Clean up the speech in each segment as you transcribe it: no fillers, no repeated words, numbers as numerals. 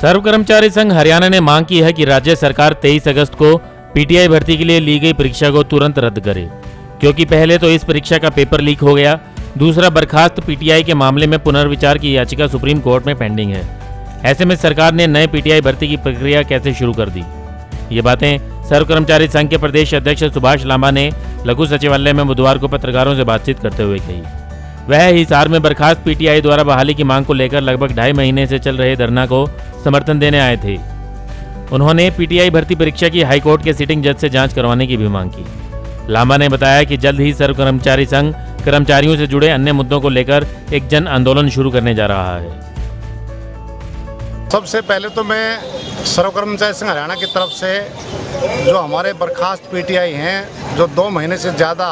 सर्व कर्मचारी संघ हरियाणा ने मांग की है कि राज्य सरकार 23 अगस्त को पीटीआई भर्ती के लिए ली गई परीक्षा को तुरंत रद्द करे, क्योंकि पहले तो इस परीक्षा का पेपर लीक हो गया, दूसरा बर्खास्त पीटीआई के मामले में पुनर्विचार की याचिका सुप्रीम कोर्ट में पेंडिंग है। ऐसे में सरकार ने नए पीटीआई भर्ती की प्रक्रिया कैसे शुरू कर दी। ये बातें सर्व कर्मचारी संघ के प्रदेश अध्यक्ष सुभाष लांबा ने लघु सचिवालय में बुधवार को पत्रकारों से बातचीत करते हुए कही। वह हिसार में बर्खास्त पीटीआई द्वारा बहाली की मांग को लेकर लगभग 2.5 महीने से चल रहे धरना को समर्थन देने आए थे। उन्होंने पीटीआई भर्ती परीक्षा की हाईकोर्ट के सिटिंग जज से जांच करवाने की भी मांग की। लांबा ने बताया कि जल्द ही सर्व कर्मचारी संघ कर्मचारियों से जुड़े अन्य मुद्दों को लेकर एक जन आंदोलन शुरू करने जा रहा है। सबसे पहले तो मैं सर्व कर्मचारी संघ हरियाणा की तरफ से जो हमारे बर्खास्त पीटीआई हैं, जो 2 महीने से ज़्यादा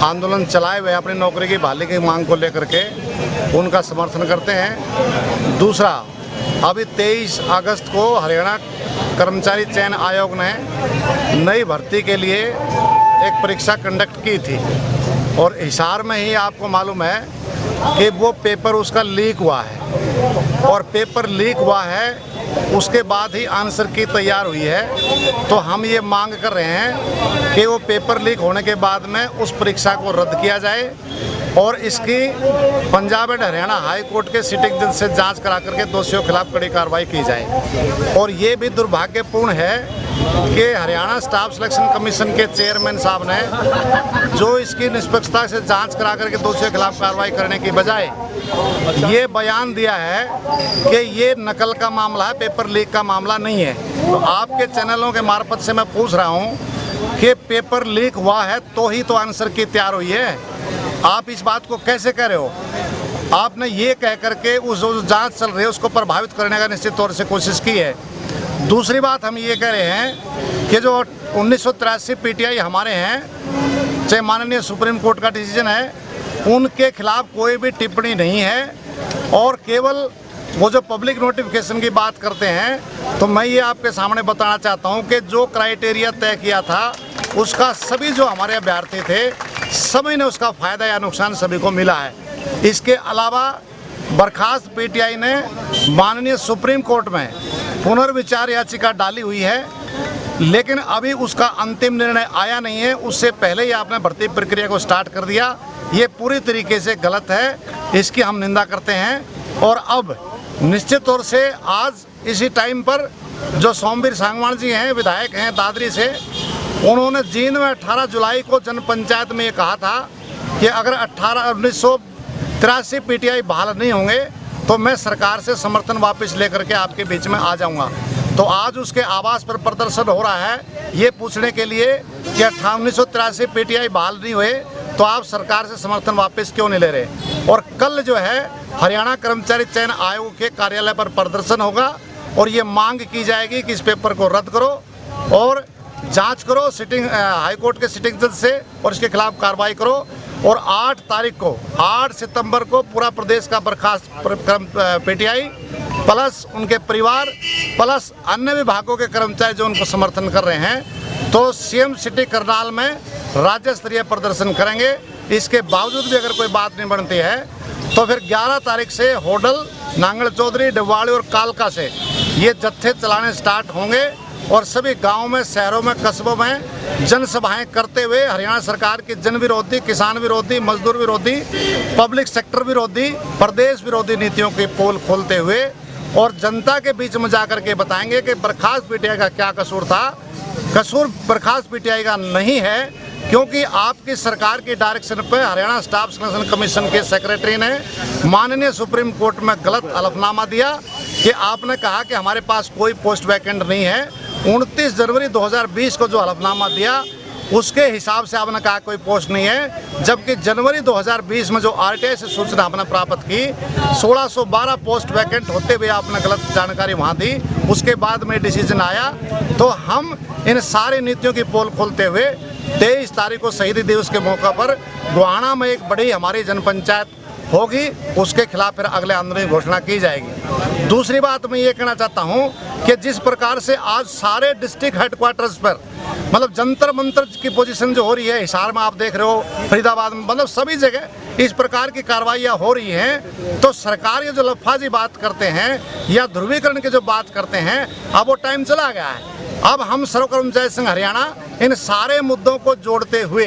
आंदोलन चलाए हुए अपनी नौकरी की बहाली की मांग को लेकर के, उनका समर्थन करते हैं। दूसरा, अभी 23 अगस्त को हरियाणा कर्मचारी चयन आयोग ने नई भर्ती के लिए एक परीक्षा कंडक्ट की थी और हिसार में ही आपको मालूम है कि वो पेपर उसका लीक हुआ है और पेपर लीक हुआ है उसके बाद ही आंसर की तैयार हुई है। तो हम ये मांग कर रहे हैं कि वो पेपर लीक होने के बाद में उस परीक्षा को रद्द किया जाए और इसकी Punjab and Haryana high court के सिटिंग जज से जांच करा करके दोषियों के खिलाफ कड़ी कार्रवाई की जाए। और ये भी दुर्भाग्यपूर्ण है कि हरियाणा स्टाफ सिलेक्शन कमीशन के चेयरमैन साहब ने जो इसकी निष्पक्षता से जांच करा करके दोषियों के खिलाफ कार्रवाई करने की बजाय ये बयान दिया है कि ये नकल का मामला है, पेपर लीक का मामला नहीं है। तो आपके चैनलों के मार्फत से मैं पूछ रहा हूँ कि पेपर लीक हुआ है तो ही तो आंसर की तैयार हुई है। आप इस बात को कैसे कह रहे हो? आपने ये कह करके उस जांच चल रही है उसको प्रभावित करने का निश्चित तौर से कोशिश की है। दूसरी बात हम ये कह रहे हैं कि जो 1983 पीटीआई हमारे हैं, चाहे माननीय सुप्रीम कोर्ट का डिसीजन है, उनके खिलाफ कोई भी टिप्पणी नहीं है और केवल वो जो पब्लिक नोटिफिकेशन की बात करते हैं, तो मैं ये आपके सामने बताना चाहता हूँ कि जो क्राइटेरिया तय किया था उसका सभी जो हमारे अभ्यर्थी थे सभी ने उसका फ़ायदा या नुकसान सभी को मिला है। इसके अलावा बर्खास्त पीटीआई ने माननीय सुप्रीम कोर्ट में पुनर्विचार याचिका डाली हुई है, लेकिन अभी उसका अंतिम निर्णय आया नहीं है। उससे पहले ही आपने भर्ती प्रक्रिया को स्टार्ट कर दिया। ये पूरी तरीके से गलत है, इसकी हम निंदा करते हैं। और अब निश्चित तौर से आज इसी टाइम पर जो सोमवीर सांगवान जी हैं, विधायक हैं दादरी से, उन्होंने जींद में 18 जुलाई को जनपंचायत में ये कहा था कि अगर 1983 पीटीआई बहाल नहीं होंगे तो मैं सरकार से समर्थन वापस लेकर के आपके बीच में आ जाऊंगा। तो आज उसके आवास पर प्रदर्शन हो रहा है ये पूछने के लिए कि 1983 पीटीआई बहाल नहीं हुए तो आप सरकार से समर्थन वापस क्यों नहीं ले रहे। और कल जो है हरियाणा कर्मचारी चयन आयोग के कार्यालय पर प्रदर्शन होगा और ये मांग की जाएगी कि इस पेपर को रद्द करो और जांच करो सिटिंग हाईकोर्ट के सिटिंग जज से और इसके खिलाफ कार्रवाई करो। और 8 सितंबर को पूरा प्रदेश का बर्खास्त पीटीआई प्लस उनके परिवार प्लस अन्य विभागों के कर्मचारी जो उनको समर्थन कर रहे हैं, तो सीएम सिटी करनाल में राज्य स्तरीय प्रदर्शन करेंगे। इसके बावजूद भी अगर कोई बात नहीं बनती है तो फिर 11 तारीख से होडल, नांगल चौधरी, डिवाड़ी और कालका से ये जत्थे चलाने स्टार्ट होंगे और सभी गांवों में, शहरों में, कस्बों में जनसभाएं करते हुए हरियाणा सरकार की जन विरोधी, किसान विरोधी, मजदूर विरोधी, पब्लिक सेक्टर विरोधी, प्रदेश विरोधी नीतियों की पोल खोलते हुए और जनता के बीच में जाकर के बताएंगे कि बर्खास्त पीटीआई का क्या कसूर था। कसूर बर्खास्त पीटीआई का नहीं है, क्योंकि आपकी सरकार की डायरेक्शन पर हरियाणा स्टाफ सिलेक्शन कमीशन के सेक्रेटरी ने माननीय सुप्रीम कोर्ट में गलत हलफनामा दिया कि आपने कहा कि हमारे पास कोई पोस्ट वैकेंट नहीं है। 29 जनवरी 2020 को जो हलफनामा दिया उसके हिसाब से आपने कहा कोई पोस्ट नहीं है, जबकि जनवरी 2020 में जो आरटीआई से सूचना आपने प्राप्त की 1612 पोस्ट वैकेंट होते हुए आपने गलत जानकारी वहाँ दी। उसके बाद में डिसीजन आया। तो हम इन सारी नीतियों की पोल खोलते हुए 23 तारीख को शहीदी दिवस के मौका पर गोहाना में एक बड़ी हमारी जनपंचायत होगी, उसके खिलाफ फिर अगले आंदोलन की घोषणा की जाएगी। दूसरी बात मैं ये कहना चाहता हूँ कि जिस प्रकार से आज सारे डिस्ट्रिक्ट हेडक्वार्टर्स पर मतलब जंतर मंतर की पोजीशन जो हो रही है, हिसार में आप देख रहे हो, फरीदाबाद में, मतलब सभी जगह इस प्रकार की कार्रवाइयाँ हो रही हैं, तो सरकार ये जो लफाजी बात करते हैं या ध्रुवीकरण की जो बात करते हैं, अब वो टाइम चला गया है। अब हम सर्व कर्मचारी संघ हरियाणा इन सारे मुद्दों को जोड़ते हुए,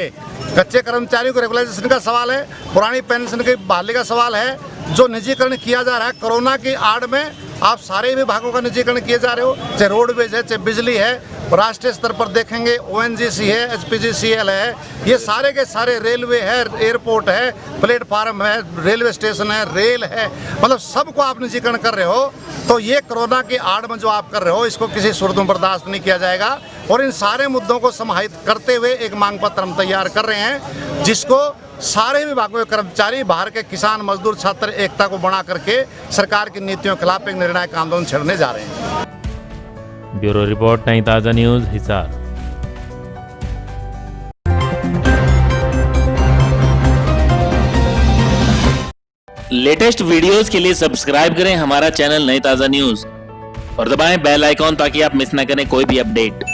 कच्चे कर्मचारियों को रेगुलाइजेशन का सवाल है, पुरानी पेंशन की बहाली का सवाल है, जो निजीकरण किया जा रहा है कोरोना की आड़ में, आप सारे विभागों का निजीकरण किए जा रहे हो, चाहे रोडवेज है, चाहे बिजली है, राष्ट्रीय स्तर पर देखेंगे ONGC है, HPGCL है, ये सारे के सारे, रेलवे है, एयरपोर्ट है, प्लेटफार्म है, रेलवे स्टेशन है, रेल है, मतलब सबको आप निजीकरण कर रहे हो। तो ये कोरोना की आड़ में जो आप कर रहे हो, इसको किसी सूरत में बर्दाश्त नहीं किया जाएगा। और इन सारे मुद्दों को समाहित करते हुए एक मांग पत्र हम तैयार कर रहे हैं, जिसको सारे विभागों के कर्मचारी, बाहर के किसान, मजदूर, छात्र एकता को बना करके सरकार की नीतियों के खिलाफ एक निर्णायक आंदोलन छेड़ने जा रहे हैं। ब्यूरो रिपोर्ट, नई ताज़ा न्यूज़, हिसार। लेटेस्ट वीडियोस के लिए सब्सक्राइब करें हमारा चैनल नई ताज़ा न्यूज़ और दबाएं बेल आइकॉन ताकि आप मिस ना करें कोई भी अपडेट।